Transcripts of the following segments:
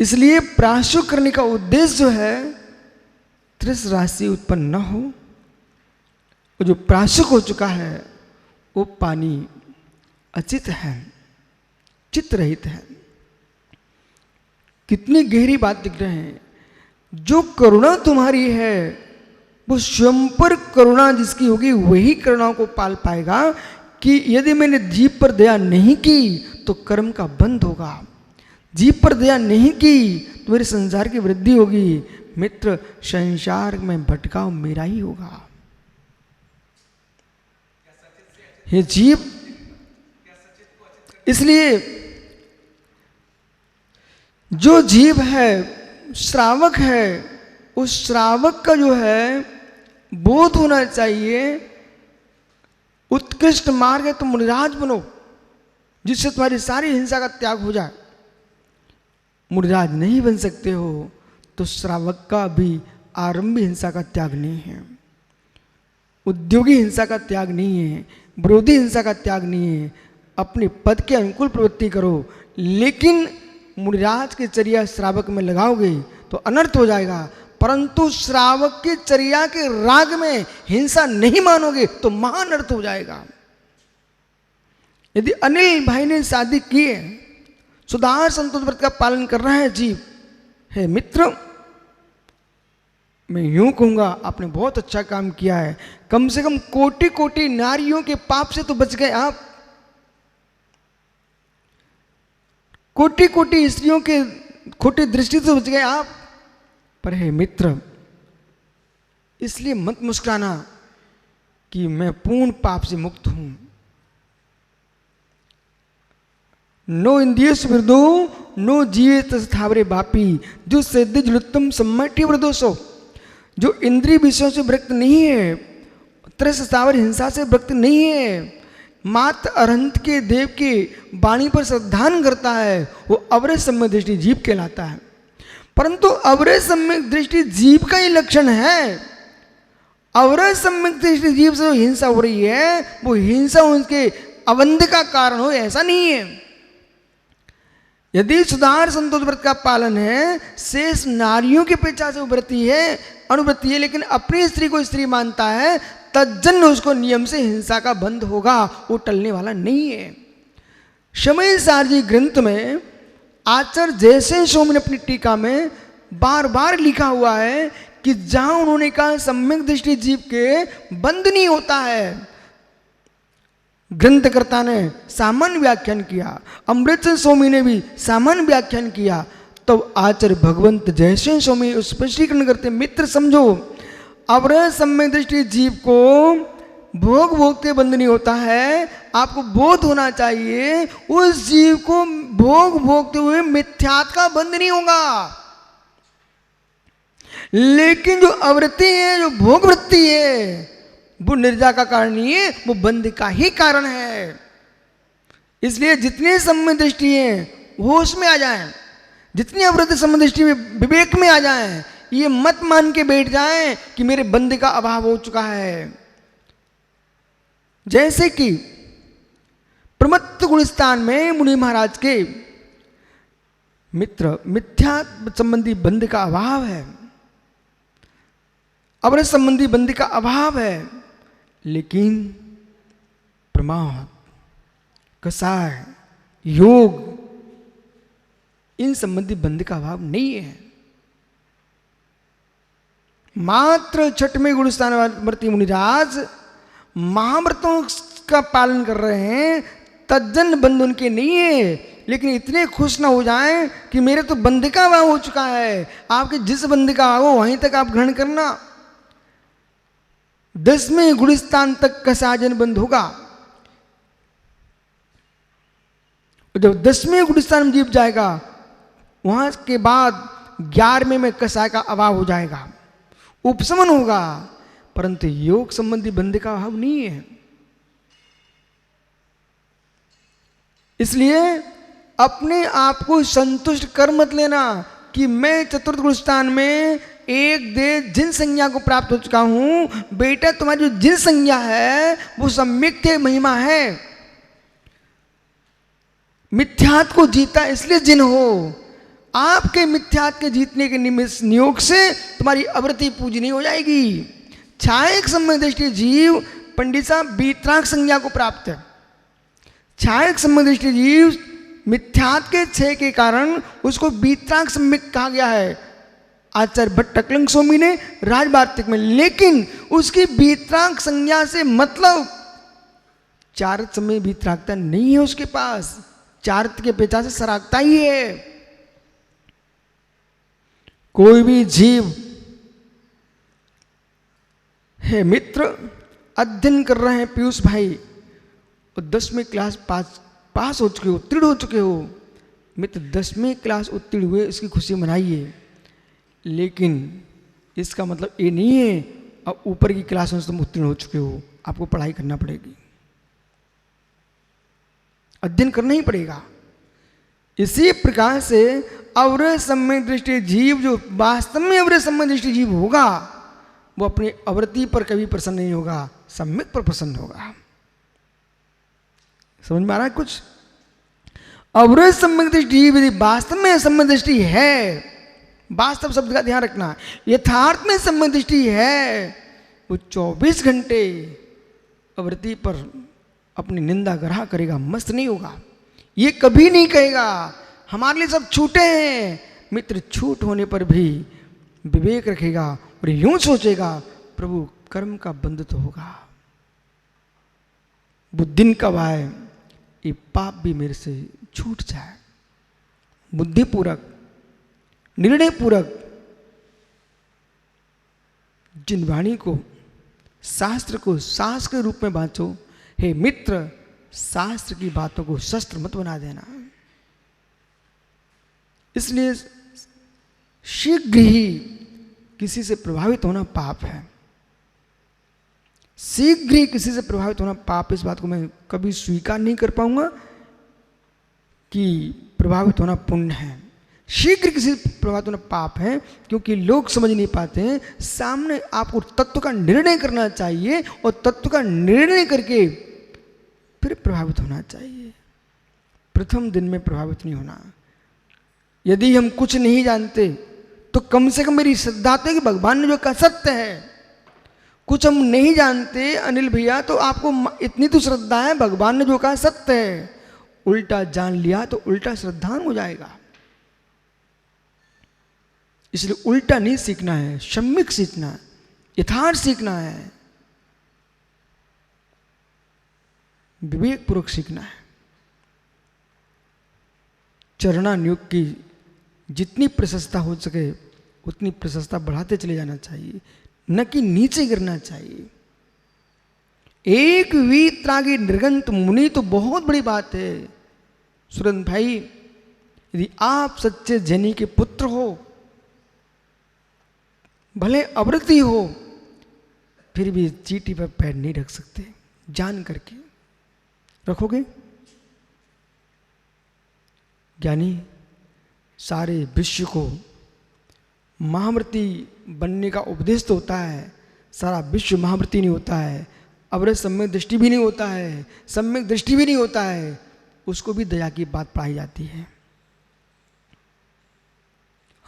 इसलिए प्राशु करने का उद्देश्य जो है तृष राशि उत्पन्न न हो। और जो प्राशुक हो चुका है वो पानी अचित है, चित्त रहित है। कितनी गहरी बात दिख रहे हैं। जो करुणा तुम्हारी है वो स्वयं पर करुणा जिसकी होगी वही करुणा को पाल पाएगा कि यदि मैंने जीव पर दया नहीं की तो कर्म का बंध होगा, जीव पर दया नहीं की तो मेरे संसार की वृद्धि होगी, मित्र संसार में भटकाव मेरा ही होगा। ये जीव, इसलिए जो जीव है श्रावक है, उस श्रावक का जो है बोध होना चाहिए उत्कृष्ट मार्ग है तो मुनिराज बनो जिससे तुम्हारी सारी हिंसा का त्याग हो जाए। मुनिराज नहीं बन सकते हो तो श्रावक का भी आरंभी हिंसा का त्याग नहीं है, उद्योगी हिंसा का त्याग नहीं है, विरोधी हिंसा का त्याग नहीं है। अपने पद के अनुकूल प्रवृत्ति करो, लेकिन मुनिराज की चर्या श्रावक में लगाओगे तो अनर्थ हो जाएगा। परंतु श्रावक की चर्या के राग में हिंसा नहीं मानोगे तो महाअनर्थ हो जाएगा। यदि अनिल भाई ने शादी की है, सुधार संतोष व्रत का पालन कर रहा है जीव, है मित्र मैं यूं कहूंगा आपने बहुत अच्छा काम किया है। कम से कम कोटि कोटि नारियों के पाप से तो बच गए आप, कोटि कोटि स्त्रियों के खोटी दृष्टि से बच गए आप। पर हे मित्र इसलिए मत मुस्कुराना कि मैं पूर्ण पाप से मुक्त हूं। नो इंद्रियस वृद्धो नो जीवित स्थावरे बापी जो सिद्धि जुलुत्तम सम्मति वृद्धोसो। जो इंद्रिय विषयों से विरक्त नहीं है, त्रस स्थावर हिंसा से विरक्त नहीं है, मात अरहंत के देव की वाणी पर श्रद्धान करता है, वो अवरे सम्यक दृष्टि जीव कहलाता है। परंतु अवरे सम्यक दृष्टि जीव का ही लक्षण है। अवरे सम्यक दृष्टि जीव से जो हिंसा हो रही है वो हिंसा उनके अवंध का कारण हो, ऐसा नहीं है। यदि सुधार संतोष व्रत का पालन है, शेष नारियों की अपेक्षा से वृत्ति है, अनुवृत्ति है, लेकिन अपनी स्त्री को स्त्री मानता है, तज्जन्य उसको नियम से हिंसा का बंध होगा, वो टलने वाला नहीं है। शमय सारजी ग्रंथ में आचार्य जयसेन स्वामी ने अपनी टीका में बार बार लिखा हुआ है कि जहां उन्होंने कहा सम्यक दृष्टि जीव के बंद नहीं होता है, ग्रंथकर्ता ने सामान्य व्याख्यान किया, अमृतचंद स्वामी ने भी सामान्य व्याख्यान किया। तो आचार्य भगवंत जयसेन स्वामी स्पष्टीकरण करते, मित्र समझो अवरह सम्यक दृष्टि जीव को भोग भोगते बंद नहीं होता है। आपको बोध होना चाहिए उस जीव को भोग भोगते हुए मिथ्यात्व का बंध नहीं होगा, लेकिन जो अवृत्ति है, जो भोग वृत्ति है, वो निर्जा का कारण नहीं है, वो बंध का ही कारण है। इसलिए जितनी सम्यक दृष्टि है होश में आ जाएं, जितनी अवृत्ति सम्यक दृष्टि में विवेक में आ जाएं, ये मत मान के बैठ जाएं कि मेरे बंध का अभाव हो चुका है। जैसे कि प्रमत्त गुलिस्तान में मुनि महाराज के मित्र मिथ्या संबंधी बंध का अभाव है, अवरह संबंधी बंध का अभाव है, लेकिन प्रमाद, कसाय, योग इन संबंधी बंध का अभाव नहीं है। मात्र छठवें गुणस्थान वर्ती मुनिराज महाव्रतों का पालन कर रहे हैं, तज्जन बंध उनके नहीं है, लेकिन इतने खुश ना हो जाएं कि मेरे तो बंध का अभाव हो चुका है। आपके जिस बंध का हो वहीं तक आप ग्रहण करना, 10वें गुणस्थान तक का साजन बंद होगा। जब 10वें गुणस्थान में जीव जाएगा वहां के बाद 11वें में कसाय का अभाव हो जाएगा, उपशमन होगा, परंतु योग संबंधी बंध का अभाव नहीं है। इसलिए अपने आप को संतुष्ट कर मत लेना कि मैं चतुर्थ गुणस्थान में एक दे जिन संज्ञा को प्राप्त हो चुका हूं। बेटा तुम्हारी जो जिन संज्ञा है वो सम्यक महिमा है। मिथ्यात्व को जीता इसलिए जिन हो, आपके मिथ्यात्व के जीतने के नियोग से तुम्हारी अवृत्ति पूजनीय हो जाएगी। छायक संबंध दृष्टि जीव पंडित साहब वीतराग संज्ञा को प्राप्त है। छायक संबंध दृष्टि जीव मिथ्यात्व के क्षय के कारण उसको वीतराग सम्यक कहा गया है आचार्य भट्ट टकलंग स्वामी ने राजवार्तिक में। लेकिन उसकी वीतराग संज्ञा से मतलब चारित्र समय वीतरागता नहीं है उसके पास, चारित्र के पेचा से सरागता ही है। कोई भी जीव है मित्र, अध्ययन कर रहे हैं पीयूष भाई और 10वीं क्लास पास हो चुके हो, उत्तीर्ण हो चुके हो मित्र, 10वीं क्लास उत्तीर्ण हुए इसकी खुशी मनाइए। लेकिन इसका मतलब ये नहीं है अब ऊपर की क्लास में तुम उत्तीर्ण हो चुके हो, आपको पढ़ाई करना पड़ेगी, अध्ययन करना ही पड़ेगा। इसी प्रकार से अवरय सम्यक दृष्टि जीव जो वास्तव में अवरय सम्यक दृष्टि जीव होगा वो अपनी अवृत्ति पर कभी प्रसन्न नहीं होगा, सम्यक पर प्रसन्न होगा। समझ में आ रहा है कुछ? अवरय सम्यक दृष्टि जीव यदि वास्तव में सम्यक दृष्टि है, वास्तव शब्द का ध्यान रखना, यथार्थ में सम्यक दृष्टि है, वो 24 घंटे अवृत्ति पर अपनी निंदा ग्रह करेगा, मस्त नहीं होगा। ये कभी नहीं कहेगा हमारे लिए सब छूटे हैं मित्र, छूट होने पर भी विवेक रखेगा और यूं सोचेगा प्रभु कर्म का बंध तो होगा, वो दिन कब आए ये पाप भी मेरे से छूट जाए। बुद्धिपूर्वक निर्णय पूर्वक जिन वाणी को शास्त्र को सास के रूप में बांचो, हे मित्र शास्त्र की बातों को शस्त्र मत बना देना। इसलिए शीघ्र ही किसी से प्रभावित होना पाप है, शीघ्र ही किसी से प्रभावित होना पाप। इस बात को मैं कभी स्वीकार नहीं कर पाऊंगा कि प्रभावित होना पुण्य है। शीघ्र किसी से प्रभावित होना पाप है, क्योंकि लोग समझ नहीं पाते हैं। सामने आपको तत्व का निर्णय करना चाहिए और तत्व का निर्णय करके फिर प्रभावित होना चाहिए, प्रथम दिन में प्रभावित नहीं होना। यदि हम कुछ नहीं जानते तो कम से कम मेरी श्रद्धा तो है कि भगवान ने जो कहा सत्य है। कुछ हम नहीं जानते अनिल भैया तो आपको इतनी तो श्रद्धा है भगवान ने जो कहा सत्य है, उल्टा जान लिया तो उल्टा श्रद्धान हो जाएगा। इसलिए उल्टा नहीं सीखना है, सम्यक सीखना है, यथार्थ सीखना है, विवेक पूर्वक सीखना है। चरणानुयोग की जितनी प्रशंसा हो सके उतनी प्रशंसा बढ़ाते चले जाना चाहिए, न कि नीचे गिरना चाहिए। एक वीतरागी निर्गंत मुनि तो बहुत बड़ी बात है। सुरेंद्र भाई, यदि आप सच्चे जैनी के पुत्र हो, भले अवृत्ति हो, फिर भी चीटी पर पैर नहीं रख सकते। जान करके रखोगे? ज्ञानी सारे विश्व को महामृति बनने का उपदेश तो होता है, सारा विश्व महामृति नहीं होता है, अवृत सम्यक दृष्टि भी नहीं होता है, सम्यक दृष्टि भी नहीं होता है, उसको भी दया की बात पढ़ाई जाती है।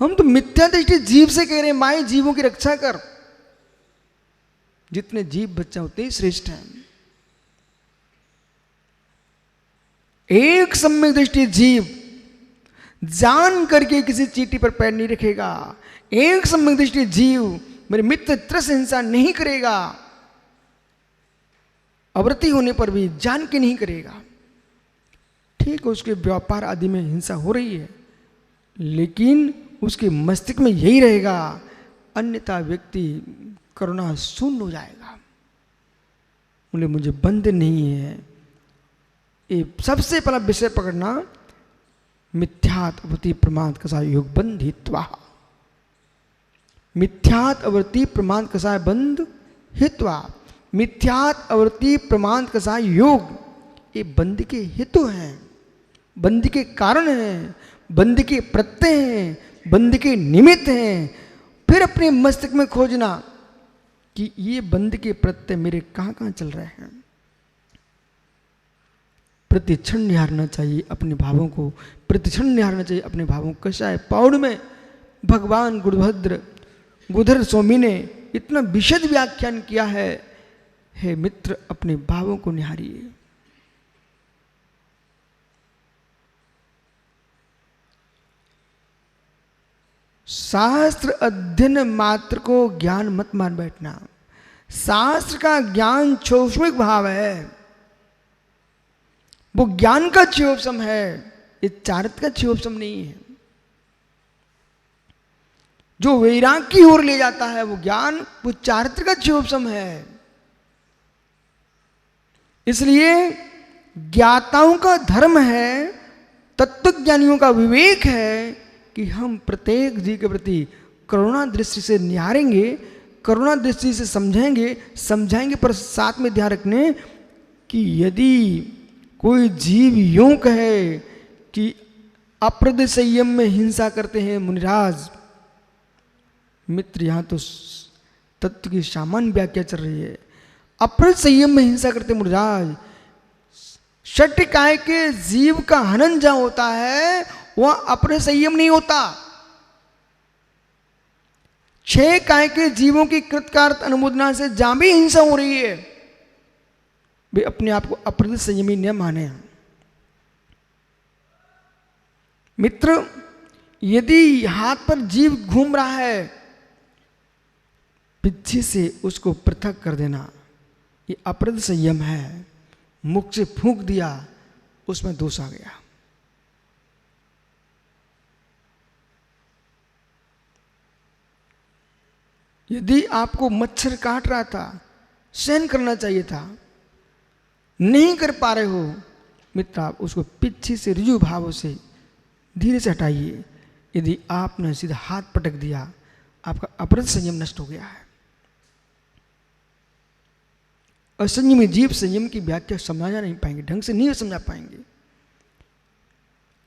हम तो मिथ्या दृष्टि जीव से कह रहे हैं, माए जीवों की रक्षा कर। जितने जीव बच्चा उतने ही श्रेष्ठ हैं। एक सम्यक दृष्टि जीव जान करके किसी चीटी पर पैर नहीं रखेगा। एक सम्यक दृष्टि जीव मेरे मित्र त्रस हिंसा नहीं करेगा, अवृत्ति होने पर भी जान के नहीं करेगा। ठीक है, उसके व्यापार आदि में हिंसा हो रही है, लेकिन उसके मस्तिष्क में यही रहेगा, अन्यथा व्यक्ति करुणा शून्य हो जाएगा। बोले मुझे बंध नहीं है। ये सबसे पहला विषय पकड़ना, मिथ्यात अवृत्ति प्रमाद कसाय योग बंधित्वा। मिथ्यात अवृत्ति प्रमाद कसाय बंध हित्वा। मिथ्यात अवृत्ति प्रमाद कसाय योग, ये बंध के हेतु हैं, बंध के कारण हैं, बंध के प्रत्यय हैं, बंध के निमित्त हैं। फिर अपने मस्तिष्क में खोजना कि ये बंध के प्रत्यय मेरे कहाँ कहाँ चल रहे हैं। प्रतिक्षण निहारना चाहिए अपने भावों को, प्रतिक्षण निहारना चाहिए अपने भावों को। कैसा है पौड़ में भगवान गुरुधर स्वामी ने इतना विशद व्याख्यान किया है। हे मित्र, अपने भावों को निहारिए। शास्त्र अध्ययन मात्र को ज्ञान मत मान बैठना। शास्त्र का ज्ञान शैक्षणिक भाव है, वो ज्ञान का चियोपशम है, ये चारित्र का चियोपशम नहीं है। जो वैराग की ओर ले जाता है वो ज्ञान, वो चारित्र का चियोपशम है। इसलिए ज्ञाताओं का धर्म है, तत्वज्ञानियों का विवेक है कि हम प्रत्येक जीव के प्रति करुणा दृष्टि से निहारेंगे, करुणा दृष्टि से समझाएंगे, पर साथ में ध्यान रखने कि यदि कोई जीव यूं कहे कि अप्रद संयम में हिंसा करते हैं मुनिराज, मित्र यहां तो तत्व की सामान्य व्याख्या चल रही है। अप्रद संयम में हिंसा करते मुनिराज, षट काय के जीव का हनन जहां होता है वह अपने संयम नहीं होता। 6 काय के जीवों की कृतकार्त अनुमोदना से जहां भी हिंसा हो रही है, वे अपने आप को अप्रद संयमी न माने। मित्र, यदि हाथ पर जीव घूम रहा है, पीछे से उसको पृथक कर देना, ये अप्रद संयम है। मुख से फूंक दिया, उसमें दोष आ गया। यदि आपको मच्छर काट रहा था, सहन करना चाहिए था, नहीं कर पा रहे हो, मित्र आप उसको पीछे से ऋजु भाव से धीरे से हटाइए। यदि आपने सीधा हाथ पटक दिया, आपका अप्रद संयम नष्ट हो गया है। असंयमी जीव संयम की व्याख्या समझा नहीं पाएंगे, ढंग से नहीं समझा पाएंगे।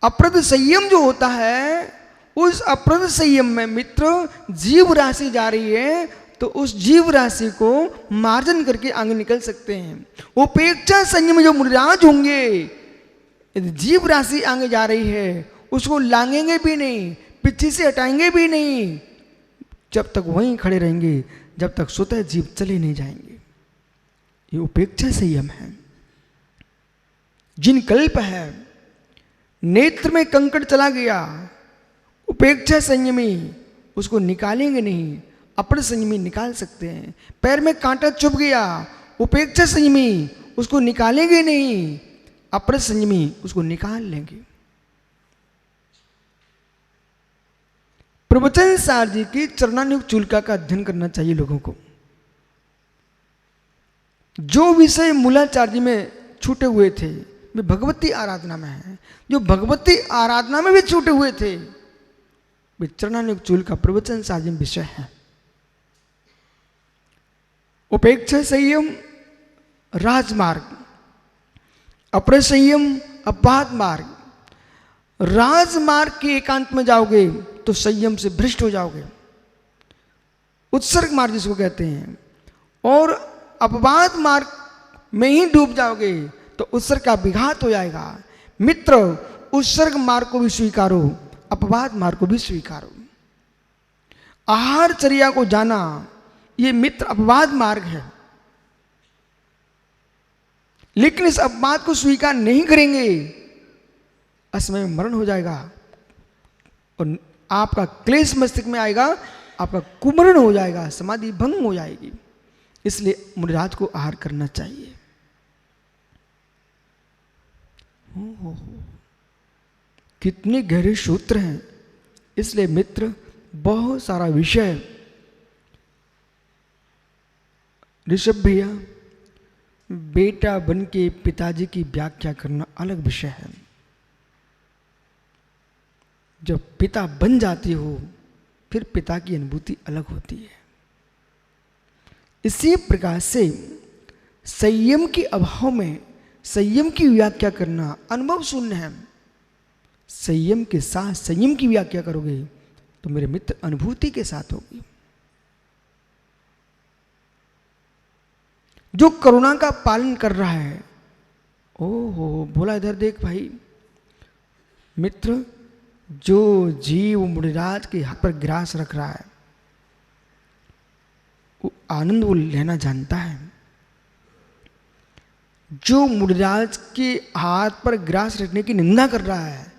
अप्रद संयम जो होता है, उस अप्रद संयम में मित्र जीव राशि जा रही है, तो उस जीव राशि को मार्जन करके आगे निकल सकते हैं। उपेक्षा संयम जो मुनिराज होंगे, यदि जीव राशि आगे जा रही है, उसको लांघेंगे भी नहीं, पीछे से हटाएंगे भी नहीं, जब तक वहीं खड़े रहेंगे, जब तक स्वतः जीव चले नहीं जाएंगे। ये उपेक्षा संयम है। जिन कल्प है, नेत्र में कंकड़ चला गया, उपेक्षा संयमी उसको निकालेंगे नहीं, अप्रद संयमी निकाल सकते हैं। पैर में कांटा चुभ गया, उपेक्षा संयमी उसको निकालेंगे नहीं, अप्रद संयमी उसको निकाल लेंगे। प्रवचन सार जी की चरणानुयुक्त चूलिका का अध्ययन करना चाहिए लोगों को। जो विषय मूलाचार्य में छूटे हुए थे, वे भगवती आराधना में है। जो भगवती आराधना में भी छूटे हुए थे, वे चरणानुयुक्त चूलिका प्रवचन सार जी में विषय है। उपेक्षा संयम राजमार्ग, अप्रद संयम अपवाद मार्ग। राजमार्ग के एकांत में जाओगे तो संयम से भ्रष्ट हो जाओगे, उत्सर्ग मार्ग जिसको कहते हैं, और अपवाद मार्ग में ही डूब जाओगे तो उत्सर्ग का विघात हो जाएगा। मित्र, उत्सर्ग मार्ग को भी स्वीकारो, अपवाद मार्ग को भी स्वीकारो। आहार चर्या को जाना, ये मित्र अपवाद मार्ग है, लेकिन इस अपवाद को स्वीकार नहीं करेंगे, असमय में मरण हो जाएगा और आपका क्लेश मस्तिष्क में आएगा, आपका कुमरण हो जाएगा, समाधि भंग हो जाएगी। इसलिए मुनिराज को आहार करना चाहिए। कितने गहरे सूत्र हैं। इसलिए मित्र, बहुत सारा विषय। ऋषभ भैया, बेटा बन के पिताजी की व्याख्या करना अलग विषय है। जब पिता बन जाते हो, फिर पिता की अनुभूति अलग होती है। इसी प्रकार से संयम के अभाव में संयम की व्याख्या करना अनुभव शून्य है। संयम के साथ संयम की व्याख्या करोगे तो मेरे मित्र अनुभूति के साथ होगी। जो करुणा का पालन कर रहा है, ओहो, बोला इधर देख भाई मित्र, जो जीव मुनिराज के हाथ पर ग्रास रख रहा है वो आनंद वो लेना जानता है। जो मुनिराज के हाथ पर ग्रास रखने की निंदा कर रहा है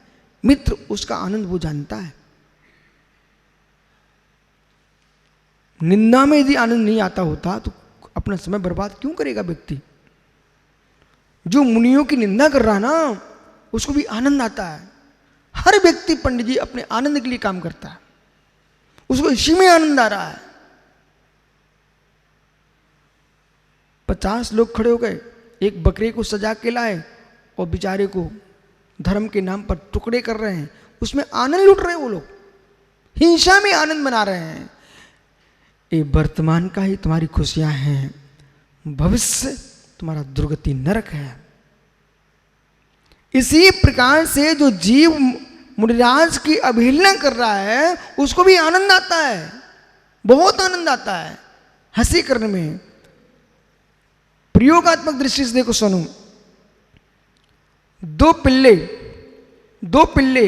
मित्र, उसका आनंद वो जानता है। निंदा में यदि आनंद नहीं आता होता तो अपना समय बर्बाद क्यों करेगा व्यक्ति। जो मुनियों की निंदा कर रहा है ना, उसको भी आनंद आता है। हर व्यक्ति पंडित जी अपने आनंद के लिए काम करता है, उसको इसी में आनंद आ रहा है। 50 लोग खड़े हो गए, एक बकरे को सजा के लाए और बेचारे को धर्म के नाम पर टुकड़े कर रहे हैं, उसमें आनंद लूट रहे हैं वो लोग, हिंसा में आनंद मना रहे हैं। ये वर्तमान का ही तुम्हारी खुशियां हैं, भविष्य तुम्हारा दुर्गति नरक है। इसी प्रकार से जो जीव मुनिराज की अवहेलना कर रहा है उसको भी आनंद आता है, बहुत आनंद आता है हंसी करने में। प्रयोगात्मक दृष्टि से देखो सोनू, दो पिल्ले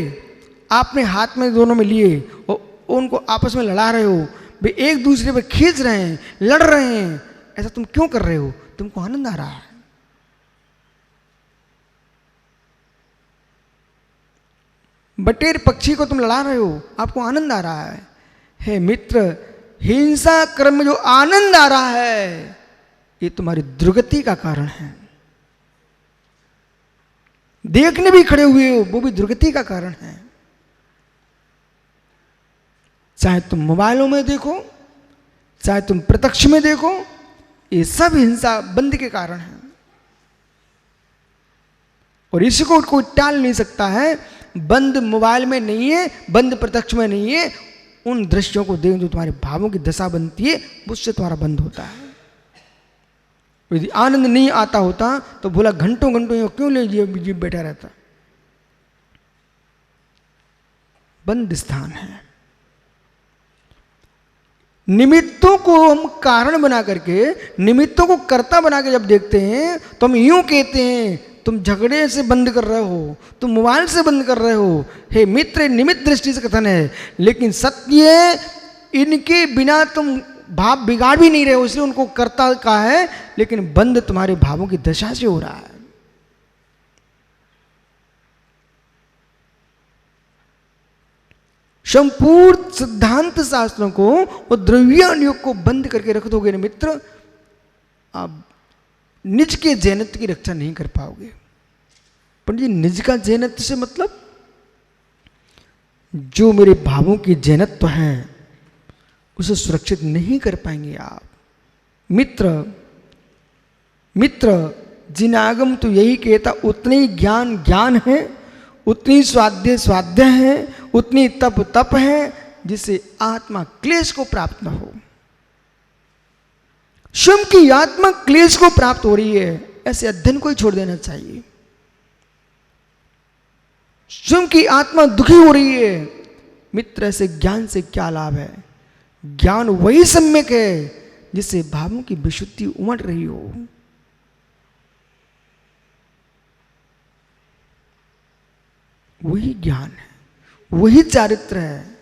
आपने हाथ में दोनों में लिए और उनको आपस में लड़ा रहे हो, वे एक दूसरे पर खींच रहे हैं, लड़ रहे हैं, ऐसा तुम क्यों कर रहे हो? तुमको आनंद आ रहा है। बटेर पक्षी को तुम लड़ा रहे हो, आपको आनंद आ रहा है। हे मित्र, हिंसा कर्म में जो आनंद आ रहा है ये तुम्हारी दुर्गति का कारण है। देखने भी खड़े हुए हो वो भी दुर्गति का कारण है। चाहे तुम मोबाइलों में देखो, चाहे तुम प्रत्यक्ष में देखो, ये सब हिंसा बंद के कारण है। और इसको कोई टाल नहीं सकता है। बंद मोबाइल में नहीं है, बंद प्रत्यक्ष में नहीं है। उन दृश्यों को देख जो तुम्हारे भावों की दशा बनती है, उससे तुम्हारा बंद होता है। यदि आनंद नहीं आता होता तो बोला घंटों घंटों क्यों ले जीव बैठा रहता। बंद स्थान है। निमित्तों को हम कारण बना करके, निमित्तों को कर्ता बना के जब देखते हैं तो हम यूं कहते हैं तुम झगड़े से बंद कर रहे हो, तुम मोबाइल से बंद कर रहे हो। हे मित्र, निमित्त दृष्टि से कथन है, लेकिन सत्य इनके बिना तुम भाव बिगाड़ भी नहीं रहे हो, इसलिए उनको कर्ता कहा है, लेकिन बंद तुम्हारे भावों की दशा से हो रहा है। संपूर्ण सिद्धांत शास्त्रों को और द्रव्यान योग को बंद करके रख दोगे ना मित्र, आप निज के जैनत्व की रक्षा नहीं कर पाओगे। पंडित जी, निज का जैनत्व से मतलब जो मेरे भावों की जैनत्व है उसे सुरक्षित नहीं कर पाएंगे आप। मित्र जिनागम तो यही कहता, उतनी ज्ञान ज्ञान है, उतनी स्वाध्याय है, उतनी तप है, जिससे आत्मा क्लेश को प्राप्त न हो। स्वयं की आत्मा क्लेश को प्राप्त हो रही है, ऐसे अध्ययन को ही छोड़ देना चाहिए। स्वयं की आत्मा दुखी हो रही है, मित्र ऐसे ज्ञान से क्या लाभ है? ज्ञान वही सम्यक है जिससे भावों की विशुद्धि उमड़ रही हो। वही ज्ञान है, वही चारित्र है।